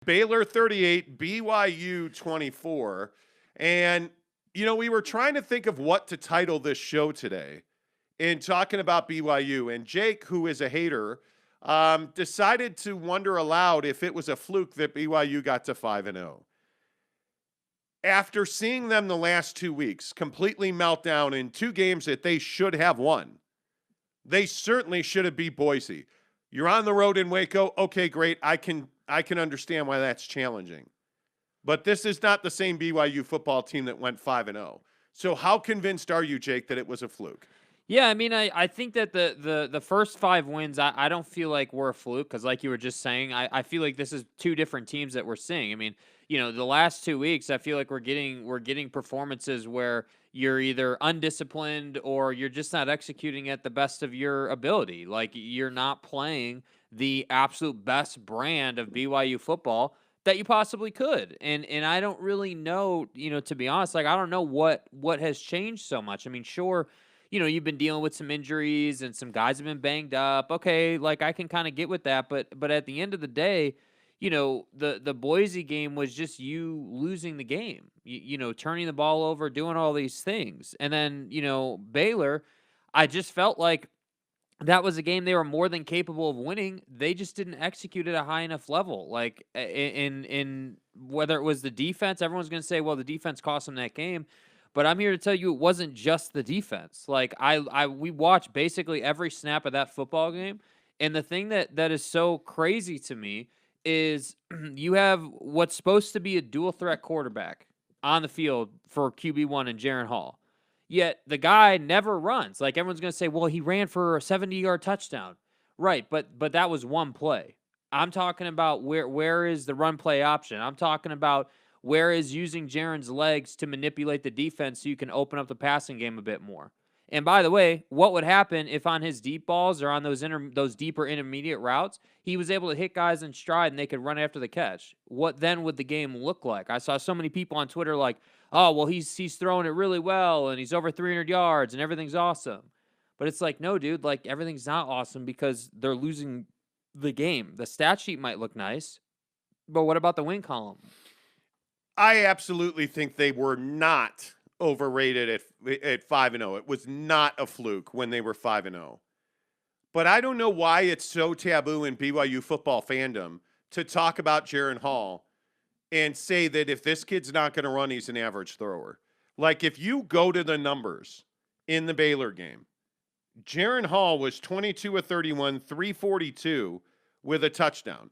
Baylor 38, BYU 24. And, we were trying to think of what to title this show today in talking about BYU. And Jake, who is a hater, decided to wonder aloud if it was a fluke that BYU got to 5-0. After seeing them the last 2 weeks completely melt down in two games that they should have won, they certainly should have beat Boise. You're on the road in Waco. Okay, great. I can understand why that's challenging. But this is not the same BYU football team that went 5-0. So how convinced are you, Jake, that it was a fluke? Yeah, I mean, I think that the first 5 wins, I don't feel like we're a fluke because, like you were just saying, I feel like this is two different teams that we're seeing. I mean, the last 2 weeks, I feel like we're getting performances where you're either undisciplined or you're just not executing at the best of your ability. Like you're not playing the absolute best brand of BYU football that you possibly could. And I don't really know, to be honest, like I don't know what has changed so much. I mean, sure, you've been dealing with some injuries and some guys have been banged up. Okay, like I can kind of get with that, but at the end of the day, the Boise game was just you losing the game. Turning the ball over, doing all these things. And then, Baylor, I just felt like that was a game they were more than capable of winning. They just didn't execute at a high enough level. Like in whether it was the defense, everyone's going to say, well, the defense cost them that game. But I'm here to tell you it wasn't just the defense. Like we watched basically every snap of that football game. And the thing that is so crazy to me is you have what's supposed to be a dual threat quarterback on the field for QB1 and Jaren Hall. Yet the guy never runs. Like everyone's going to say, well, he ran for a 70-yard touchdown. Right, but that was one play. I'm talking about where is the run play option. I'm talking about where is using Jaren's legs to manipulate the defense so you can open up the passing game a bit more. And by the way, what would happen if on his deep balls or on those deeper intermediate routes, he was able to hit guys in stride and they could run after the catch? What then would the game look like? I saw so many people on Twitter like, oh, well, he's throwing it really well and he's over 300 yards and everything's awesome. But it's like, no, dude, like everything's not awesome because they're losing the game. The stat sheet might look nice, but what about the win column? I absolutely think they were not overrated at 5-0. It was not a fluke when they were 5-0. But I don't know why it's so taboo in BYU football fandom to talk about Jaren Hall and say that if this kid's not going to run, he's an average thrower. Like if you go to the numbers in the Baylor game, Jaren Hall was 22 of 31, 342 with a touchdown.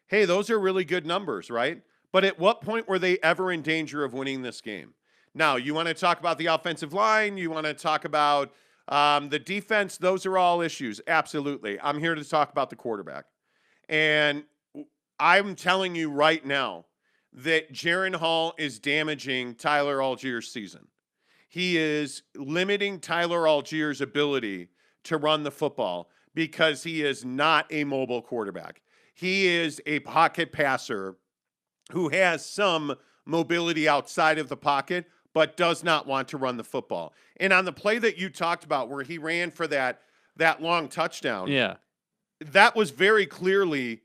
Hey, those are really good numbers, right? But at what point were they ever in danger of winning this game? Now, you want to talk about the offensive line. You want to talk about the defense. Those are all issues. Absolutely. I'm here to talk about the quarterback. And I'm telling you right now that Jaren Hall is damaging Tyler Allgeier's season. He is limiting Tyler Allgeier's ability to run the football because he is not a mobile quarterback. He is a pocket passer who has some mobility outside of the pocket, but does not want to run the football. And on the play that you talked about where he ran for that long touchdown, Yeah. that was very clearly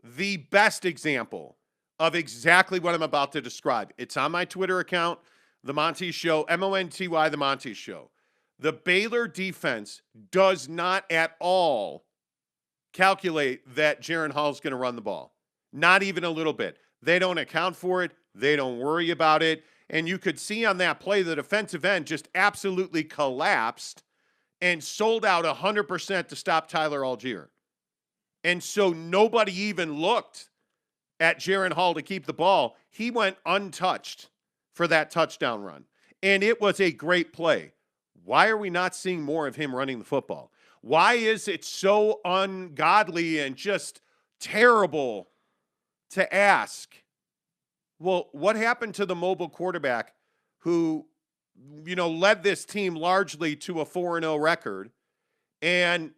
the best example of exactly what I'm about to describe. It's on my Twitter account, The Monty Show, Monty, The Monty Show. The Baylor defense does not at all calculate that Jaren Hall's going to run the ball. Not even a little bit. They don't account for it. They don't worry about it. And you could see on that play the defensive end just absolutely collapsed and sold out 100% to stop Tyler Allgeier. And so nobody even looked at Jaren Hall to keep the ball. He went untouched for that touchdown run. And it was a great play. Why are we not seeing more of him running the football? Why is it so ungodly and just terrible to ask, well, what happened to the mobile quarterback who, led this team largely to a 4-0 record and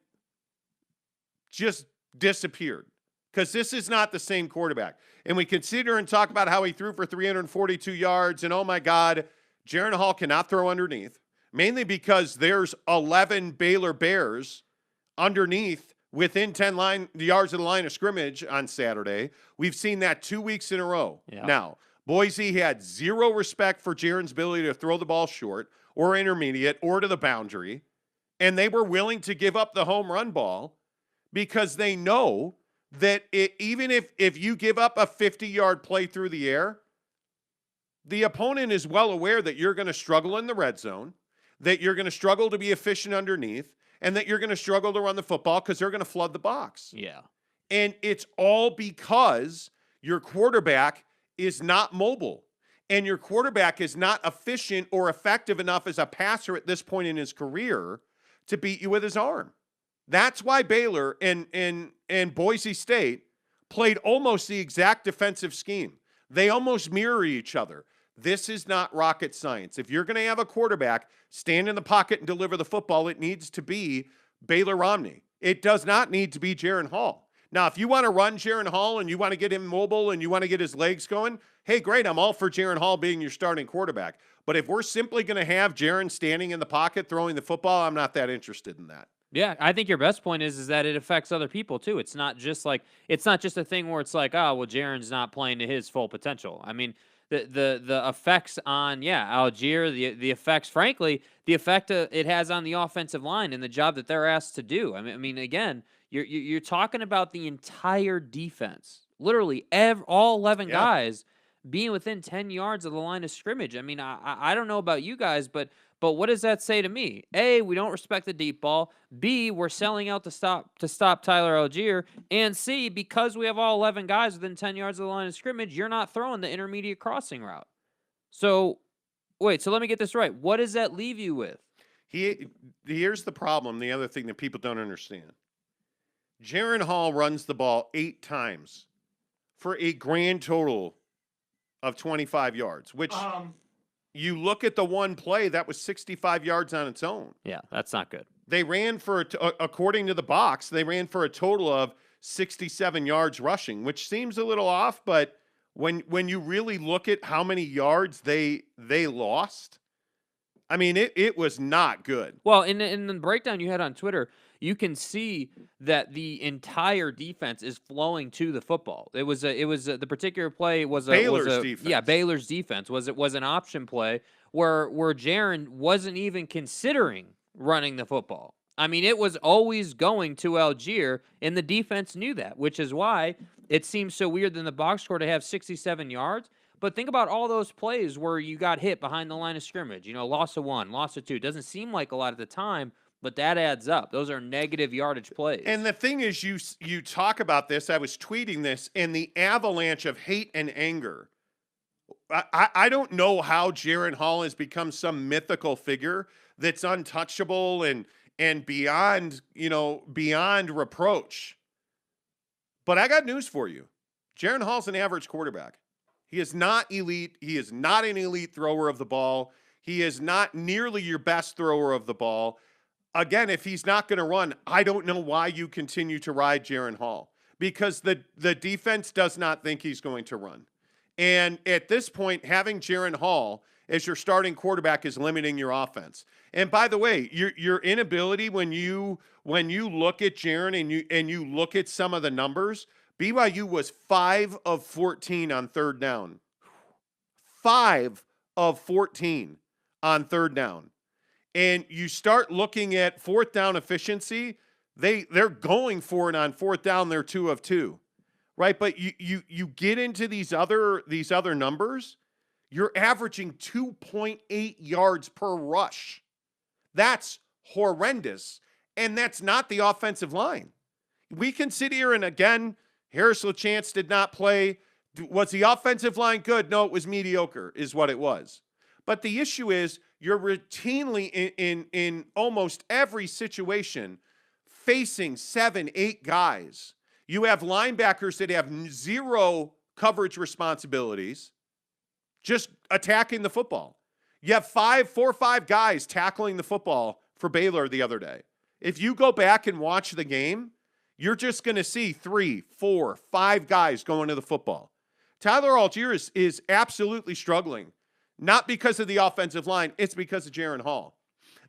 just disappeared? Because this is not the same quarterback. And we consider and talk about how he threw for 342 yards, and oh my God, Jaren Hall cannot throw underneath, mainly because there's 11 Baylor Bears underneath within 10 yards of the line of scrimmage on Saturday. We've seen that 2 weeks in a row. Yeah. Now, Boise had zero respect for Jaren's ability to throw the ball short or intermediate or to the boundary, and they were willing to give up the home run ball because they know that even if you give up a 50-yard play through the air, the opponent is well aware that you're going to struggle in the red zone, that you're going to struggle to be efficient underneath, and that you're going to struggle to run the football because they're going to flood the box. Yeah. And it's all because your quarterback is not mobile and your quarterback is not efficient or effective enough as a passer at this point in his career to beat you with his arm. That's why Baylor and Boise State played almost the exact defensive scheme. They almost mirror each other. This is not rocket science. If you're going to have a quarterback stand in the pocket and deliver the football, it needs to be Baylor Romney. It does not need to be Jaren Hall. Now, if you want to run Jaren Hall and you want to get him mobile and you want to get his legs going, hey, great, I'm all for Jaren Hall being your starting quarterback. But if we're simply going to have Jaren standing in the pocket throwing the football, I'm not that interested in that. Yeah, I think your best point is that it affects other people too. It's not just a thing where it's like, oh, well, Jaren's not playing to his full potential. I mean, the effects on Algier, the effects, frankly, the effect it has on the offensive line and the job that they're asked to do. I mean, again, you're talking about the entire defense, literally all 11 guys being within 10 yards of the line of scrimmage. I mean, I don't know about you guys, but what does that say to me? A, we don't respect the deep ball. B, we're selling out to stop Tyler Algier. And C, because we have all 11 guys within 10 yards of the line of scrimmage, you're not throwing the intermediate crossing route. So, so let me get this right. What does that leave you with? Here's the problem, the other thing that people don't understand. Jaren Hall runs the ball 8 times for a grand total of 25 yards, which you look at the one play, that was 65 yards on its own. Yeah, that's not good. They ran according to the box, they ran for a total of 67 yards rushing, which seems a little off, but when you really look at how many yards they lost, I mean, it was not good. Well, in the breakdown you had on Twitter, you can see that the entire defense is flowing to the football. It was the particular play was Baylor's defense. Yeah, Baylor's defense was an option play where Jaren wasn't even considering running the football. I mean, it was always going to Algier, and the defense knew that, which is why it seems so weird in the box score to have 67 yards. But think about all those plays where you got hit behind the line of scrimmage. Loss of 1, loss of 2. Doesn't seem like a lot at the time, but that adds up. Those are negative yardage plays. And the thing is, you talk about this. I was tweeting this, and the avalanche of hate and anger. I don't know how Jaren Hall has become some mythical figure that's untouchable and beyond reproach. But I got news for you. Jaren Hall's an average quarterback. He is not elite. He is not an elite thrower of the ball. He is not nearly your best thrower of the ball. Again, if he's not going to run, I don't know why you continue to ride Jaren Hall, because the defense does not think he's going to run. And at this point, having Jaren Hall as your starting quarterback is limiting your offense. And by the way, your inability when you look at Jaren and you look at some of the numbers, BYU was 5 of 14 on third down. 5 of 14 on third down. And you start looking at fourth down efficiency, they're going for it on fourth down, they're 2 of 2. Right? But you get into these other numbers, you're averaging 2.8 yards per rush. That's horrendous. And that's not the offensive line. We can sit here and again, Harris LaChance did not play. Was the offensive line good? No, it was mediocre, is what it was. But the issue is you're routinely in almost every situation facing 7, 8 guys. You have linebackers that have 0 coverage responsibilities, just attacking the football. You have 4 or 5 guys tackling the football for Baylor the other day. If you go back and watch the game, you're just going to see 3, 4, 5 guys going to the football. Tyler Algier is absolutely struggling, not because of the offensive line. It's because of Jaren Hall.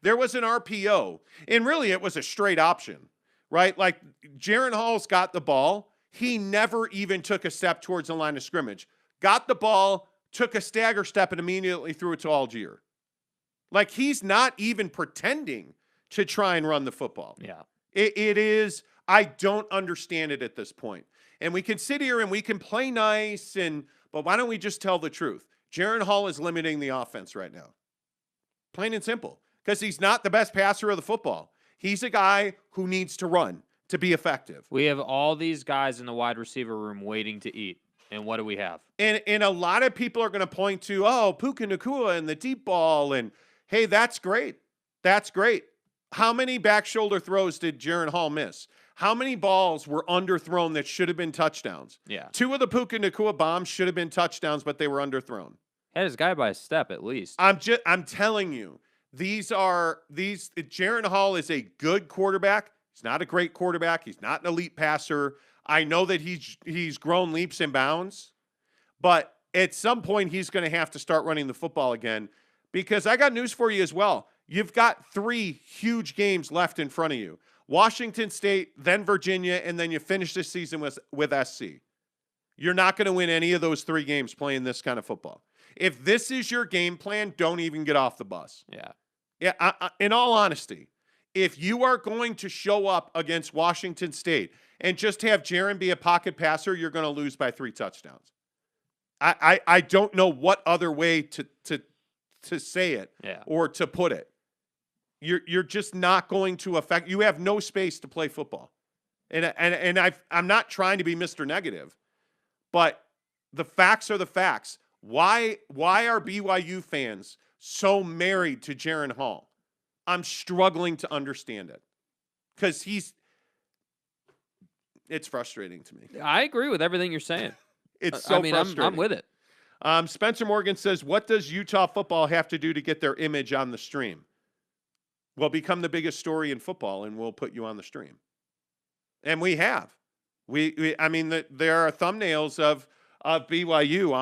There was an RPO, and really it was a straight option, right? Like Jaron Hall's got the ball. He never even took a step towards the line of scrimmage. Got the ball, took a stagger step, and immediately threw it to Algier. Like he's not even pretending to try and run the football. Yeah. It is, I don't understand it at this point. And we can sit here and we can play nice, but why don't we just tell the truth? Jaron Hall is limiting the offense right now. Plain and simple. Because he's not the best passer of the football. He's a guy who needs to run to be effective. We have all these guys in the wide receiver room waiting to eat. And what do we have? And a lot of people are going to point to, Puka Nacua and the deep ball. And, hey, that's great. That's great. How many back shoulder throws did Jaron Hall miss? How many balls were underthrown that should have been touchdowns? Yeah. 2 of the Puka Nacua bombs should have been touchdowns, but they were underthrown. Had his guy by a step at least. I'm telling you, Jaron Hall is a good quarterback. He's not a great quarterback. He's not an elite passer. I know that he's grown leaps and bounds, but at some point he's going to have to start running the football again, because I got news for you as well. You've got 3 huge games left in front of you. Washington State, then Virginia, and then you finish this season with SC. You're not going to win any of those 3 games playing this kind of football. If this is your game plan, don't even get off the bus. Yeah. Yeah. In all honesty, if you are going to show up against Washington State and just have Jaron be a pocket passer, you're going to lose by 3 touchdowns. I don't know what other way to say it or to put it. You're just not going to affect. You have no space to play football, and I'm not trying to be Mr. Negative, but the facts are the facts. Why are BYU fans so married to Jaron Hall? I'm struggling to understand it, because it's frustrating to me. I agree with everything you're saying. It's so frustrating. I'm with it. Spencer Morgan says, what does Utah football have to do to get their image on the stream? Well, become the biggest story in football, and we'll put you on the stream. And we have. There are thumbnails of BYU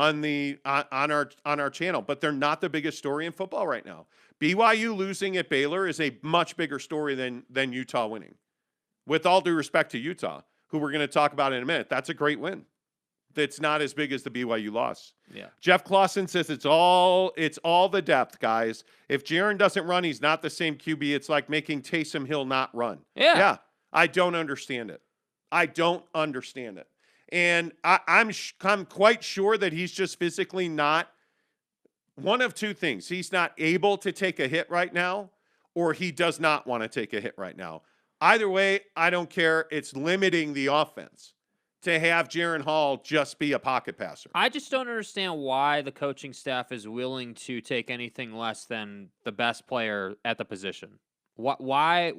on our channel, but they're not the biggest story in football right now. BYU losing at Baylor is a much bigger story than Utah winning. With all due respect to Utah, who we're going to talk about in a minute, that's a great win. That's not as big as the BYU loss. Yeah. Jeff Clausen says it's all the depth, guys. If Jaron doesn't run, he's not the same QB. It's like making Taysom Hill not run. Yeah. I don't understand it. And I'm quite sure that he's just physically not. One of 2 things. He's not able to take a hit right now, or he does not want to take a hit right now. Either way, I don't care. It's limiting the offense to have Jaron Hall just be a pocket passer. I just don't understand why the coaching staff is willing to take anything less than the best player at the position. Why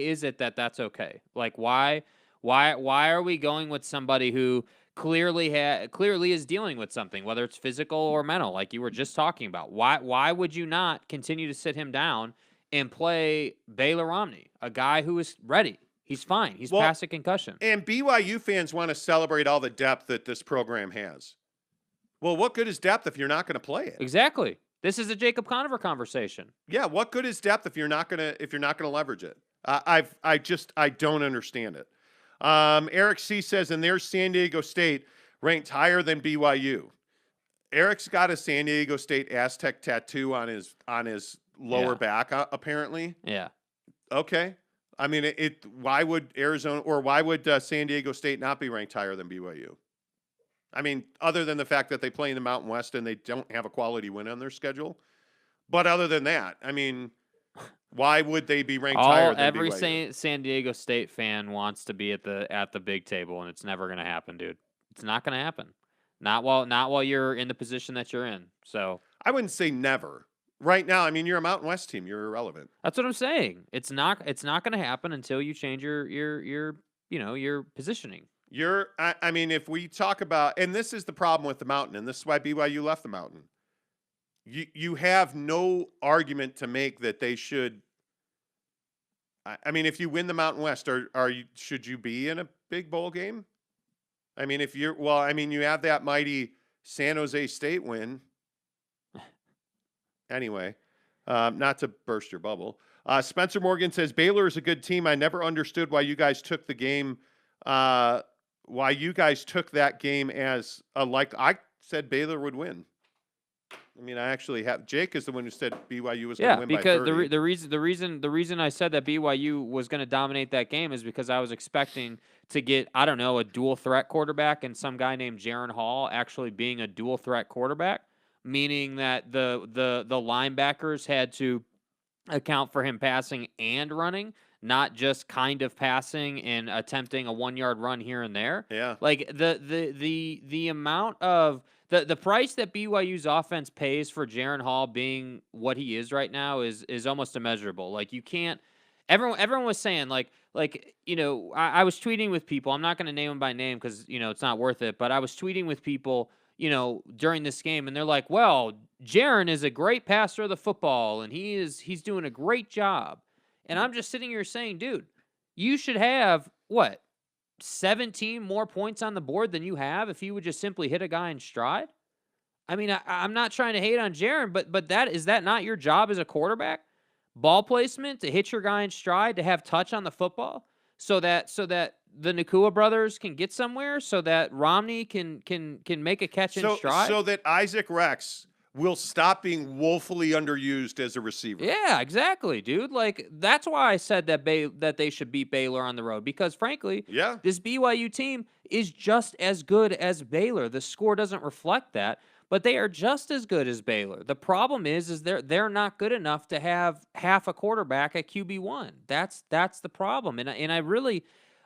is it that that's okay? Like why are we going with somebody who clearly is dealing with something, whether it's physical or mental, like you were just talking about? Why would you not continue to sit him down and play Baylor Romney, a guy who is ready? He's fine. He's past a concussion. And BYU fans want to celebrate all the depth that this program has. Well, what good is depth if you're not going to play it? Exactly. This is a Jacob Conover conversation. Yeah, what good is depth if you're not going to leverage it? I don't understand it. Eric C says, and there's San Diego State ranked higher than BYU. Eric's got a San Diego State Aztec tattoo on his lower back, apparently. Yeah. Okay. I mean, why would San Diego State not be ranked higher than BYU? I mean, other than the fact that they play in the Mountain West and they don't have a quality win on their schedule. But other than that, I mean, why would they be ranked higher than every BYU? San Diego State fan wants to be at the big table, and it's never going to happen, dude. It's not going to happen. Not while you're in the position that you're in. So I wouldn't say never. Right now, I mean, you're a Mountain West team. You're irrelevant. That's what I'm saying. It's not going to happen until you change your positioning. I mean, if we talk about, and this is the problem with the Mountain, and this is why BYU left the Mountain. You have no argument to make that they should. I mean, if you win the Mountain West, should you be in a big bowl game? I mean, you have that mighty San Jose State win. Anyway, not to burst your bubble. Spencer Morgan says Baylor is a good team. I never understood why you guys took the game. Why you guys took that game as a like. I said Baylor would win. I mean, I actually have. Jake is the one who said BYU was going to win by 30. Yeah, because the reason I said that BYU was going to dominate that game is because I was expecting to get, I don't know, a dual threat quarterback and some guy named Jaron Hall actually being a dual threat quarterback, meaning that the linebackers had to account for him passing and running, not just kind of passing and attempting a 1-yard run here and there. Yeah. Like the amount of the price that BYU's offense pays for Jaron Hall being what he is right now is almost immeasurable. Like you can't. Everyone was saying I was tweeting with people. I'm not going to name them by name because it's not worth it. But I was tweeting with people during this game, and they're like, "Well, Jaron is a great passer of the football, and he's doing a great job." And I'm just sitting here saying, dude, you should have what? 17 more points on the board than you have if you would just simply hit a guy in stride. I mean, I'm not trying to hate on Jaron, but is that not your job as a quarterback? Ball placement, to hit your guy in stride, to have touch on the football, so that the Nakua brothers can get somewhere, so that Romney can make a catch in stride, so that Isaac Rex will stop being woefully underused as a receiver. Yeah, exactly, dude. Like, that's why I said that they should beat Baylor on the road, because frankly, this BYU team is just as good as Baylor. The score doesn't reflect that, but they are just as good as Baylor. The problem is they're not good enough to have half a quarterback at QB1. That's the problem. And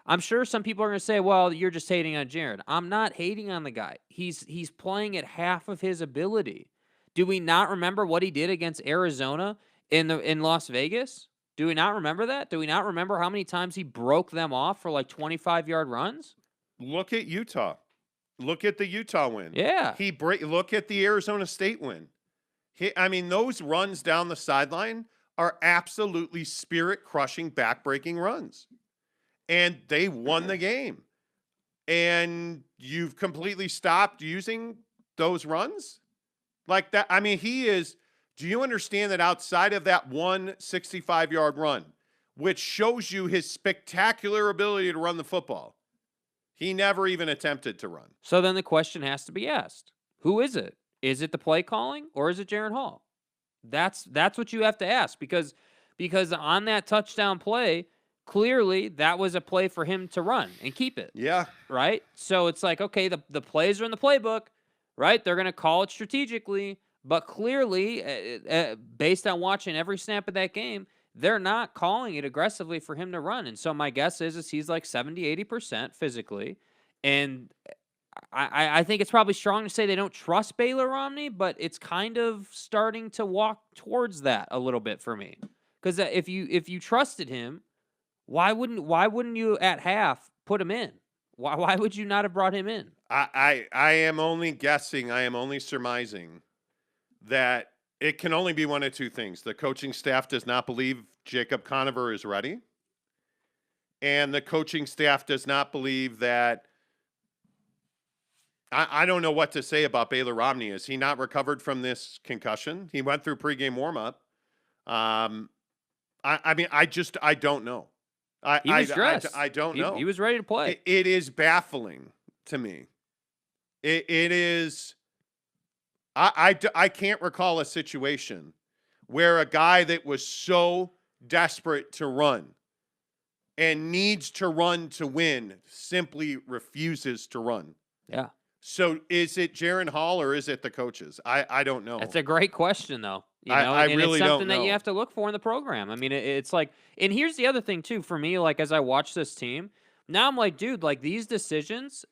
I'm sure some people are going to say, "Well, you're just hating on Jaron." I'm not hating on the guy. He's playing at half of his ability. Do we not remember what he did against Arizona in Las Vegas? Do we not remember that? Do we not remember how many times he broke them off for like 25-yard runs? Look at Utah. Look at the Utah win. Yeah. Look at the Arizona State win. Those runs down the sideline are absolutely spirit-crushing, back-breaking runs. And they won the game. And you've completely stopped using those runs? Like that, he is. Do you understand that outside of that 165-yard run, which shows you his spectacular ability to run the football, he never even attempted to run? So then the question has to be asked: who is it? Is it the play calling or is it Jaron Hall? That's what you have to ask, because on that touchdown play, clearly that was a play for him to run and keep it. Yeah. Right. So it's like, okay, the plays are in the playbook. Right? They're going to call it strategically, but clearly, based on watching every snap of that game, they're not calling it aggressively for him to run. And so my guess is he's like 70, 80% physically. And I think it's probably strong to say they don't trust Baylor Romney, but it's kind of starting to walk towards that a little bit for me. Because if you trusted him, why wouldn't you at half put him in? Why would you not have brought him in? I am only guessing. I am only surmising that it can only be one of two things. The coaching staff does not believe Jacob Conover is ready, and the coaching staff does not believe that. I don't know what to say about Baylor Romney. Is he not recovered from this concussion? He went through pregame warmup. I don't know. He was dressed. I don't know. He was ready to play. It is baffling to me. It is. I can't recall a situation where a guy that was so desperate to run and needs to run to win simply refuses to run. Yeah. So is it Jaron Hall or is it the coaches? I don't know. That's a great question, though. I really it's something don't know. that you have to look for in the program. I mean, it's like, and here's the other thing too for me. Like, as I watch this team, now I'm like, dude, like these decisions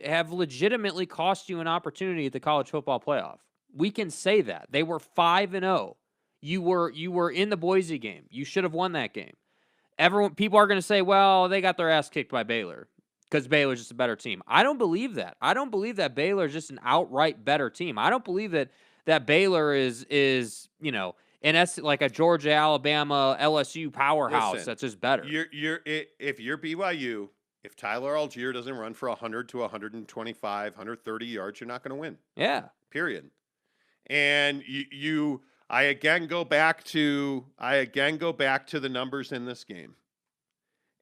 have legitimately cost you an opportunity at the college football playoff. We can say that they were 5-0. You were in the Boise game. You should have won that game. People are going to say, well, they got their ass kicked by Baylor because Baylor's just a better team. I don't believe that. I don't believe that Baylor is just an outright better team. I don't believe that Baylor is like a Georgia, Alabama, LSU powerhouse. Listen, that's just better. If you're BYU, if Tyler Algier doesn't run for 100 to 125, 130 yards, you're not going to win. Yeah. Period. And I again go back to the numbers in this game.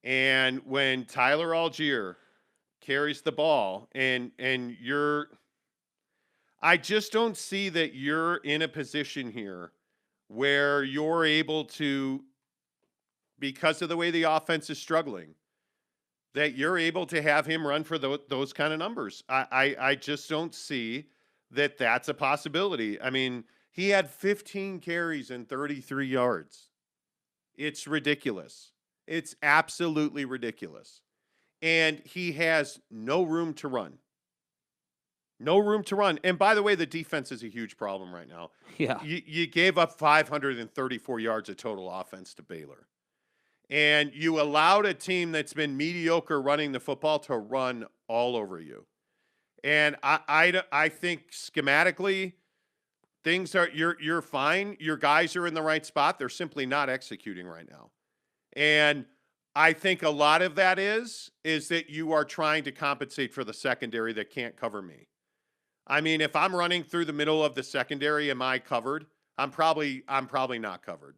And when Tyler Algier carries the ball and I just don't see that you're in a position here where you're able to, because of the way the offense is struggling, that you're able to have him run for those kind of numbers. I just don't see that that's a possibility. I mean, he had 15 carries and 33 yards. It's ridiculous. It's absolutely ridiculous. And he has no room to run. No room to run. And by the way, the defense is a huge problem right now. Yeah. You gave up 534 yards of total offense to Baylor. And you allowed a team that's been mediocre running the football to run all over you. And I think schematically, things are you're fine. Your guys are in the right spot. They're simply not executing right now. And I think a lot of that is that you are trying to compensate for the secondary that can't cover me. I mean, if I'm running through the middle of the secondary, am I covered? I'm probably not covered.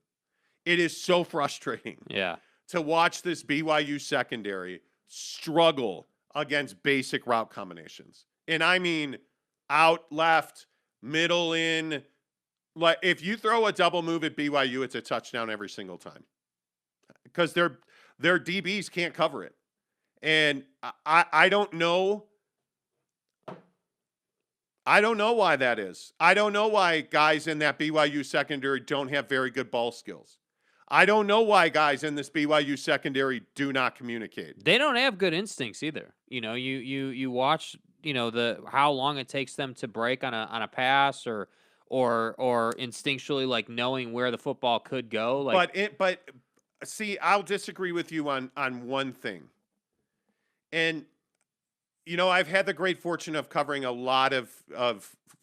It is so frustrating to watch this BYU secondary struggle against basic route combinations. And I mean out, left, middle, in. Like if you throw a double move at BYU, it's a touchdown every single time. Because their DBs can't cover it. And I don't know. I don't know why that is. I don't know why guys in that BYU secondary don't have very good ball skills. I don't know why guys in this BYU secondary do not communicate. They don't have good instincts either. You know, you watch, you know, how long it takes them to break on a pass or instinctually like knowing where the football could go. Like, but see, I'll disagree with you on one thing. And you know, I've had the great fortune of covering a lot of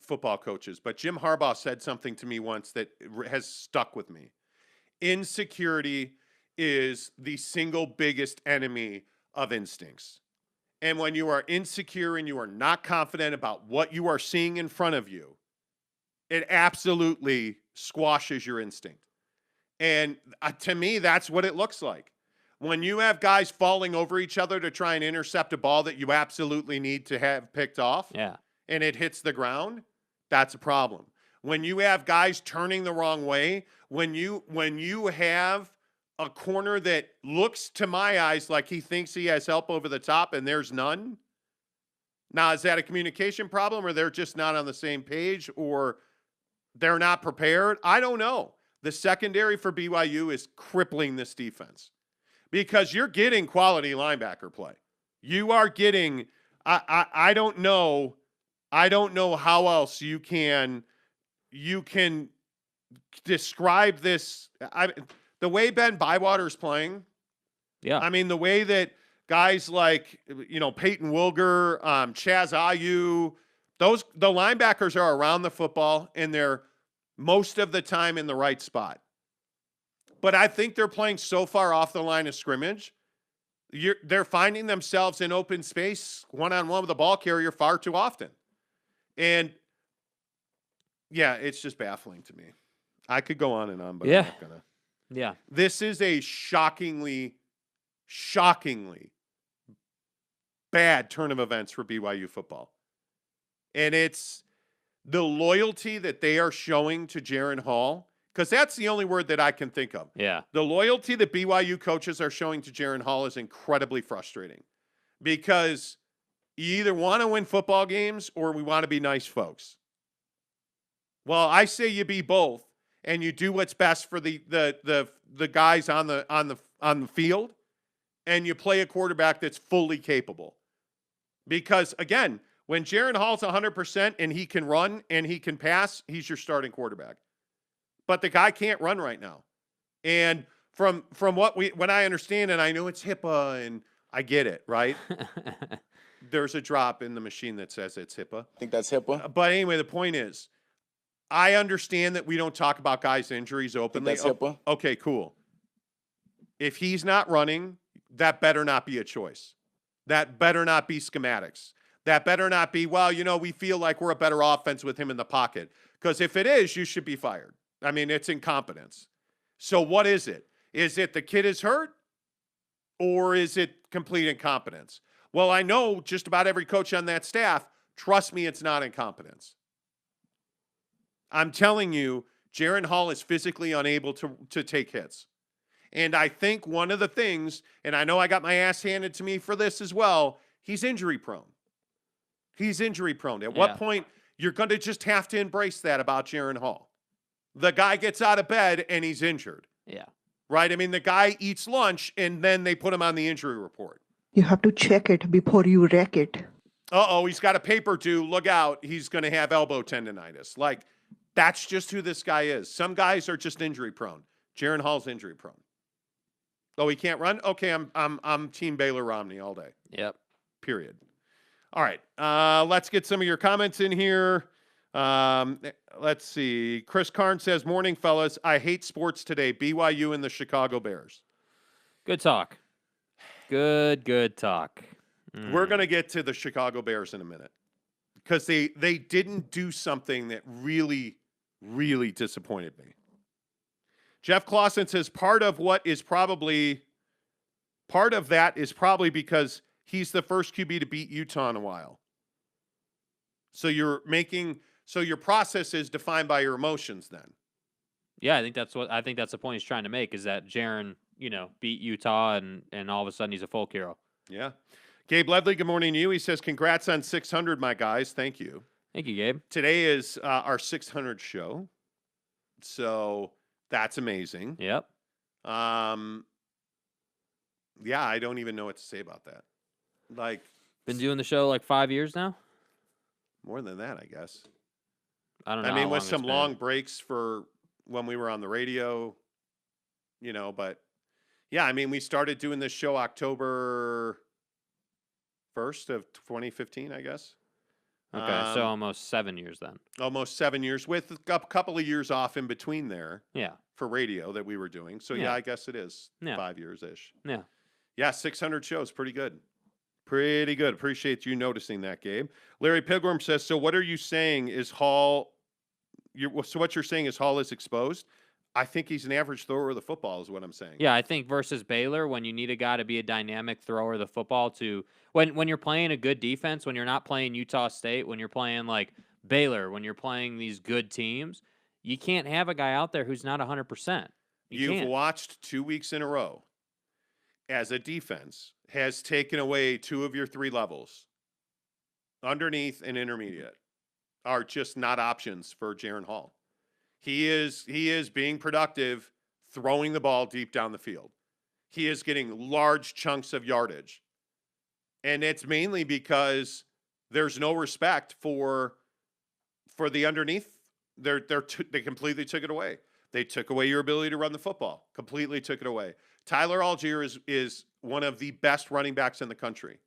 football coaches, but Jim Harbaugh said something to me once that has stuck with me. Insecurity is the single biggest enemy of instincts. And when you are insecure and you are not confident about what you are seeing in front of you, it absolutely squashes your instinct. And to me, that's what it looks like. When you have guys falling over each other to try and intercept a ball that you absolutely need to have picked off, and it hits the ground, that's a problem. When you have guys turning the wrong way, when you have a corner that looks to my eyes like he thinks he has help over the top and there's none. Now, is that a communication problem or they're just not on the same page or they're not prepared? I don't know. The secondary for BYU is crippling this defense. Because you're getting quality linebacker play. You are getting, I don't know how else you can describe this. The way Ben Bywater's playing. Yeah. I mean, the way that guys like, you know, Peyton Wilger, Chaz Ayu, the linebackers are around the football and they're most of the time in the right spot. But I think they're playing so far off the line of scrimmage, they're finding themselves in open space, one-on-one with the ball carrier far too often. And, yeah, it's just baffling to me. I could go on and on, but I'm not going to. Yeah. This is a shockingly bad turn of events for BYU football. And it's the loyalty that they are showing to Jaren Hall. Because that's the only word that I can think of. Yeah. The loyalty that BYU coaches are showing to Jaren Hall is incredibly frustrating. Because you either want to win football games or we want to be nice folks. Well, I say you be both and you do what's best for the guys on the field and you play a quarterback that's fully capable. Because again, when Jaren Hall's 100% and he can run and he can pass, he's your starting quarterback. But the guy can't run right now. And from what I understand, and I know it's HIPAA and I get it, right? There's a drop in the machine that says it's HIPAA. I think that's HIPAA. But anyway, the point is, I understand that we don't talk about guys' injuries openly. That's HIPAA. Okay, cool. If he's not running, that better not be a choice. That better not be schematics. That better not be, well, you know, we feel like we're a better offense with him in the pocket. Because if it is, you should be fired. I mean, it's incompetence. So what is it? Is it the kid is hurt, or is it complete incompetence? Well, I know just about every coach on that staff. Trust me, it's not incompetence. I'm telling you, Jaren Hall is physically unable to take hits. And I think one of the things, and I know I got my ass handed to me for this as well, he's injury prone. He's injury prone. At what point you're going to just have to embrace that about Jaren Hall? The guy gets out of bed and he's injured. Yeah. Right? I mean, the guy eats lunch and then they put him on the injury report. You have to check it before you wreck it. Uh-oh, he's got a paper due. Look out. He's going to have elbow tendonitis. Like, that's just who this guy is. Some guys are just injury prone. Jaren Hall's injury prone. Oh, he can't run? Okay, I'm Team Baylor Romney all day. Yep. Period. All right. Let's get some of your comments in here. Let's see. Chris Karn says, morning, fellas. I hate sports today. BYU and the Chicago Bears. Good talk. Good talk. We're going to get to the Chicago Bears in a minute because they didn't do something that really, really disappointed me. Jeff Clausen says part of that is probably because he's the first QB to beat Utah in a while. So your process is defined by your emotions then. Yeah, I think that's the point he's trying to make is that Jaren, beat Utah and all of a sudden he's a folk hero. Yeah. Gabe Ledley, good morning to you. He says, congrats on 600, my guys. Thank you. Thank you, Gabe. Today is our 600 show. So that's amazing. Yep. Yeah, I don't even know what to say about that. Like, been doing the show like 5 years now? More than that, I guess. I don't know. I mean, with some long breaks for when we were on the radio, but yeah, I mean, we started doing this show October 1st of 2015, I guess. Okay, so almost 7 years then. Almost 7 years with a couple of years off in between there. Yeah. For radio that we were doing. So yeah, I guess it is 5 years-ish. Yeah. Yeah, 600 shows. Pretty good. Pretty good. Appreciate you noticing that, Gabe. Larry Pilgrim says, so what are you saying is Hall is exposed? I think he's an average thrower of the football is what I'm saying. Yeah, I think versus Baylor, when you need a guy to be a dynamic thrower of the football when you're playing a good defense, when you're not playing Utah State, when you're playing like Baylor, when you're playing these good teams, you can't have a guy out there who's not 100%. You've watched 2 weeks in a row as a defense has taken away 2 of your 3 levels. Underneath and intermediate are just not options for Jaren Hall. He is being productive, throwing the ball deep down the field. He is getting large chunks of yardage. And it's mainly because there's no respect for the underneath. They completely took it away. They took away your ability to run the football. Completely took it away. Tyler Algier is one of the best running backs in the country.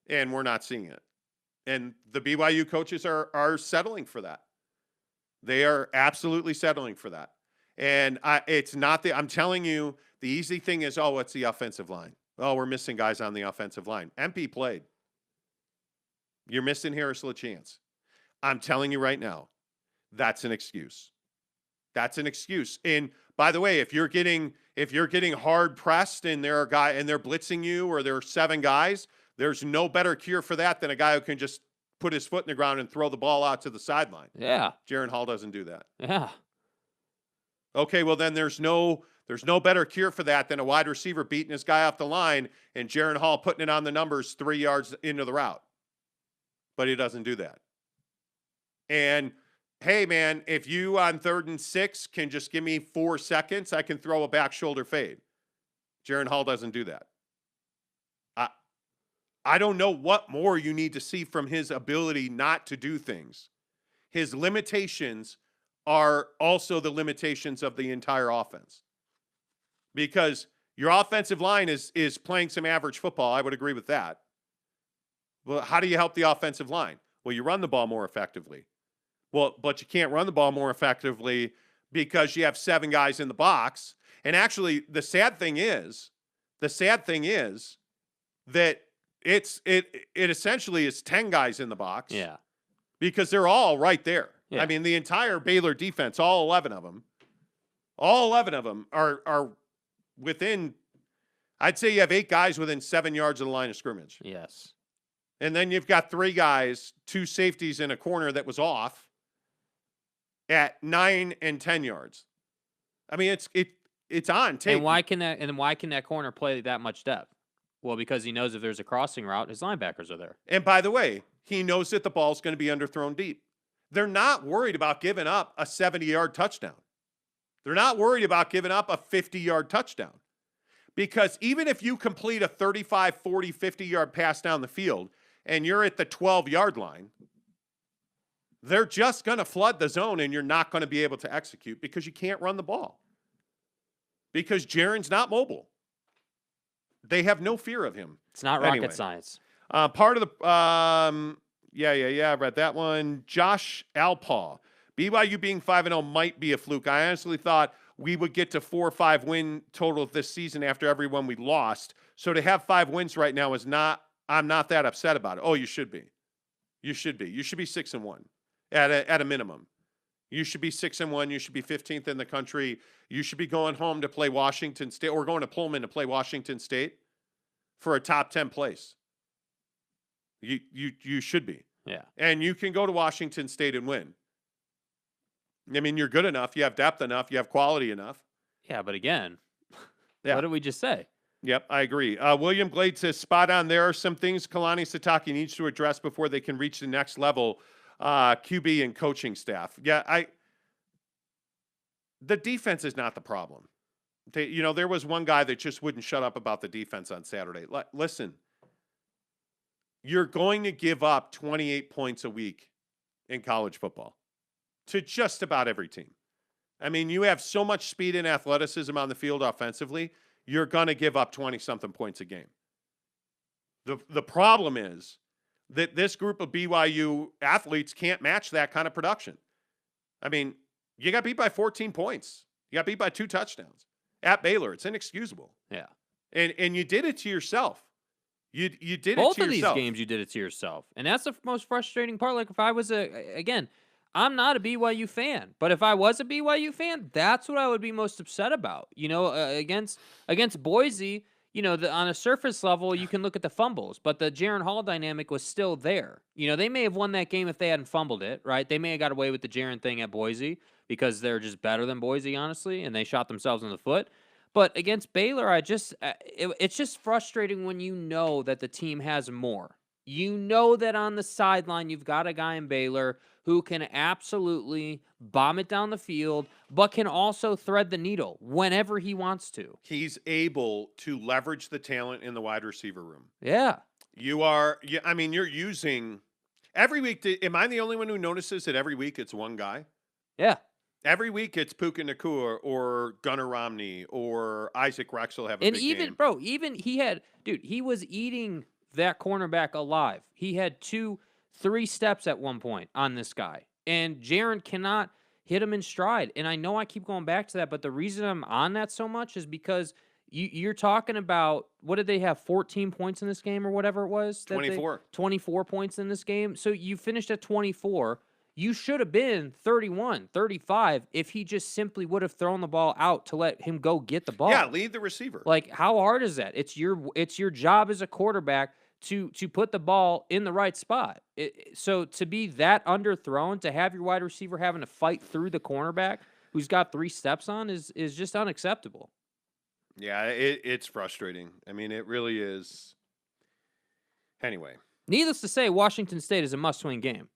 And we're not seeing it. And the BYU coaches are settling for that. They are absolutely settling for that. And I'm telling you, the easy thing is, it's the offensive line. Oh, we're missing guys on the offensive line. MP played. You're missing Harris LaChance. I'm telling you right now, that's an excuse. That's an excuse. And by the way, if you're getting hard pressed and they're blitzing you or there are 7 guys, there's no better cure for that than a guy who can just put his foot in the ground and throw the ball out to the sideline. Yeah. Jaren Hall doesn't do that. Yeah. Okay, well then there's no better cure for that than a wide receiver beating his guy off the line and Jaren Hall putting it on the numbers 3 yards into the route. But he doesn't do that. And hey, man, if you on 3rd and 6 can just give me 4 seconds, I can throw a back shoulder fade. Jaren Hall doesn't do that. I don't know what more you need to see from his ability not to do things. His limitations are also the limitations of the entire offense. Because your offensive line is playing some average football. I would agree with that. Well, how do you help the offensive line? Well, you run the ball more effectively. Well, but you can't run the ball more effectively because you have 7 guys in the box. And actually, the sad thing is that it essentially is 10 guys in the box. Yeah. Because they're all right there. Yeah. I mean, the entire Baylor defense, all 11 of them are within, I'd say you have 8 guys within 7 yards of the line of scrimmage. Yes. And then you've got 3 guys, 2 safeties in a corner that was off at 9 and 10 yards. I mean, it's on tape. And why can that corner play that much depth? Well, because he knows if there's a crossing route, his linebackers are there. And by the way, he knows that the ball's going to be underthrown deep. They're not worried about giving up a 70-yard touchdown. They're not worried about giving up a 50-yard touchdown. Because even if you complete a 35, 40, 50-yard pass down the field and you're at the 12-yard line, they're just going to flood the zone and you're not going to be able to execute because you can't run the ball. Because Jaren's not mobile. They have no fear of him. It's not rocket science. Part of the I read that one. Josh Alpaw. BYU being 5-0 might be a fluke. I honestly thought we would get to 4 or 5 win total this season after everyone we lost. So to have 5 wins right now I'm not that upset about it. Oh, you should be. You should be 6-1 at a minimum. You should be 6-1. You should be 15th in the country. You should be going home to play Washington State or going to Pullman to play Washington State for a top 10 place. You should be. Yeah. And you can go to Washington State and win. I mean, you're good enough. You have depth enough. You have quality enough. Yeah, but again, Yeah. what did we just say? Yep, I agree. William Glade says, spot on. There are some things Kalani Sitake needs to address before they can reach the next level, QB and coaching staff. Yeah, the defense is not the problem. There was one guy that just wouldn't shut up about the defense on Saturday. Listen, you're going to give up 28 points a week in college football to just about every team. I mean, you have so much speed and athleticism on the field offensively, you're going to give up 20-something points a game. The problem is that this group of BYU athletes can't match that kind of production. I mean, you got beat by 14 points. You got beat by 2 touchdowns. At Baylor, it's inexcusable. Yeah. And you did it to yourself. You did it to yourself. Both of these games, you did it to yourself. And that's the most frustrating part. Like, if I was again, I'm not a BYU fan, but if I was a BYU fan, that's what I would be most upset about. Against Boise, on a surface level, you can look at the fumbles, but the Jaren Hall dynamic was still there. They may have won that game if they hadn't fumbled it, right? They may have got away with the Jaren thing at Boise because they're just better than Boise, honestly, and they shot themselves in the foot. But against Baylor, it's just frustrating when you know that the team has more. You know that on the sideline, you've got a guy in Baylor who can absolutely bomb it down the field, but can also thread the needle whenever he wants to. He's able to leverage the talent in the wide receiver room. Yeah. You're using every week. Am I the only one who notices that every week it's one guy? Yeah. Every week it's Puka Nacua or Gunnar Romney or Isaac Rex will have a big game. He was eating that cornerback alive. He had 2-3 steps at one point on this guy. And Jaren cannot hit him in stride. And I know I keep going back to that, but the reason I'm on that so much is because you're talking about, what did they have, 14 points in this game or whatever it was? 24. 24 points in this game. So you finished at 24. You should have been 31, 35 if he just simply would have thrown the ball out to let him go get the ball. Yeah, lead the receiver. Like, how hard is that? It's your job as a quarterback to put the ball in the right spot. So to be that underthrown, to have your wide receiver having to fight through the cornerback who's got 3 steps on is just unacceptable. Yeah, it's frustrating. I mean, it really is. Anyway. Needless to say, Washington State is a must-win game.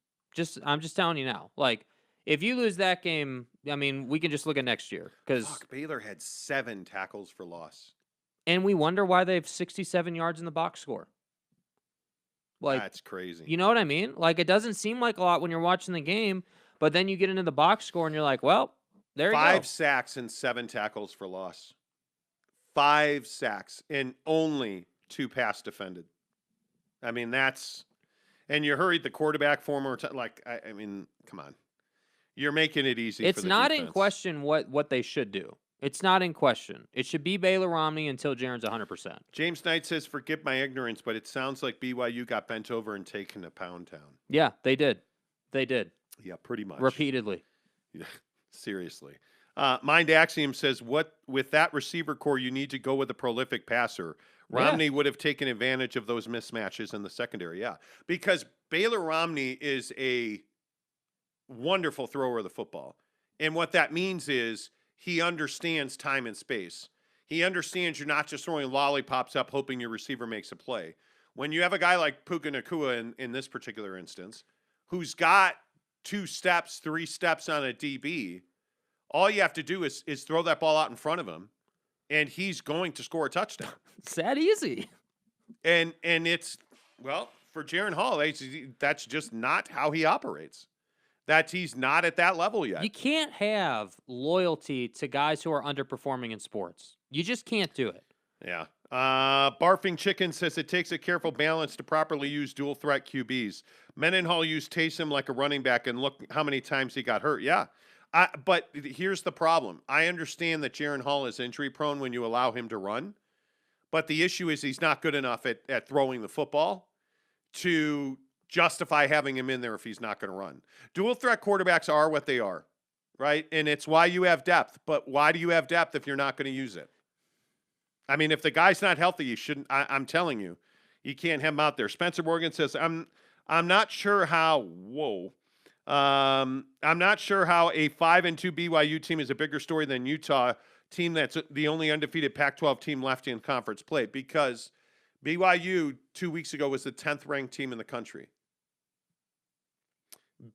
I'm just telling you now. Like, if you lose that game, I mean, we can just look at next year. Because Baylor had 7 tackles for loss. And we wonder why they have 67 yards in the box score. Like, that's crazy. You know what I mean? Like, it doesn't seem like a lot when you're watching the game, but then you get into the box score and you're like, well, there you go. 5 sacks and 7 tackles for loss. 5 sacks and only 2 pass defended. I mean, and you hurried the quarterback 4 more times. Like, I mean, come on. You're making it easy for the defense. It's not in question what they should do. It's not in question. It should be Baylor Romney until Jaren's 100%. James Knight says, forgive my ignorance, but it sounds like BYU got bent over and taken to Pound Town. Yeah, they did. They did. Yeah, pretty much. repeatedly. Yeah, seriously. Mind Axiom says, "What with that receiver core, you need to go with a prolific passer. Yeah. Romney would have taken advantage of those mismatches in the secondary. Yeah, because Baylor Romney is a wonderful thrower of the football, and what that means is he understands time and space. He understands you're not just throwing lollipops up hoping your receiver makes a play. When you have a guy like Puka Nacua in this particular instance, who's got 2 steps, 3 steps on a DB." All you have to do is throw that ball out in front of him, and he's going to score a touchdown. It's that easy. And it's, well, for Jaron Hall, that's just not how he operates. That he's not at that level yet. You can't have loyalty to guys who are underperforming in sports. You just can't do it. Yeah. Barfing Chicken says it takes a careful balance to properly use dual threat QBs. Mendenhall used Taysom like a running back, and look how many times he got hurt. Yeah. But here's the problem. I understand that Jaron Hall is injury prone when you allow him to run, but the issue is he's not good enough at throwing the football to justify having him in there if he's not going to run. Dual threat quarterbacks are what they are, right? And it's why you have depth. But why do you have depth if you're not going to use it? I mean, if the guy's not healthy, you shouldn't. I'm telling you, you can't have him out there. Spencer Morgan says, I'm not sure how. Whoa. I'm not sure how a 5-2 BYU team is a bigger story than Utah team that's the only undefeated Pac-12 team left in conference play, because BYU 2 weeks ago was the 10th ranked team in the country.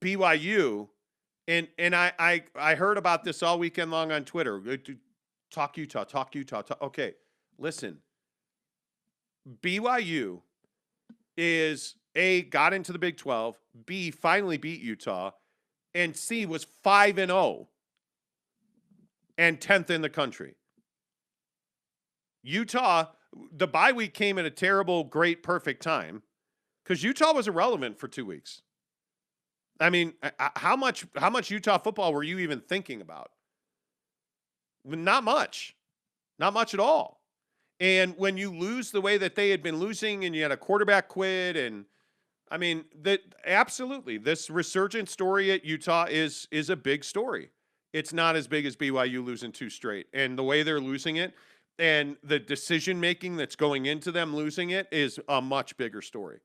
BYU, and I heard about this all weekend long on Twitter. Talk Utah. Okay, listen. BYU is A, got into the Big 12, B, finally beat Utah, and C, was 5-0 and 10th in the country. Utah, the bye week came at a terrible, great, perfect time because Utah was irrelevant for 2 weeks. I mean, how much Utah football were you even thinking about? Not much. Not much at all. And when you lose the way that they had been losing, and you had a quarterback quit, and I mean, that absolutely, this resurgent story at Utah is a big story. It's not as big as BYU losing 2 straight, and the way they're losing it, and the decision making that's going into them losing it is a much bigger story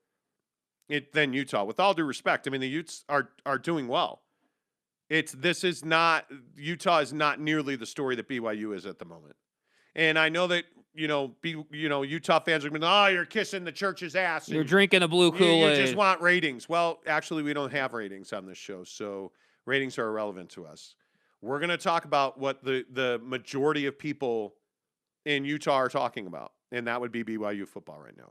than Utah. With all due respect, I mean, the Utes are doing well. Utah is not nearly the story that BYU is at the moment. And I know that, Utah fans are going, "Oh, you're kissing the church's ass. You're drinking a blue Kool-Aid. You just want ratings." Well, actually, we don't have ratings on this show, so ratings are irrelevant to us. We're going to talk about what the majority of people in Utah are talking about, and that would be BYU football right now.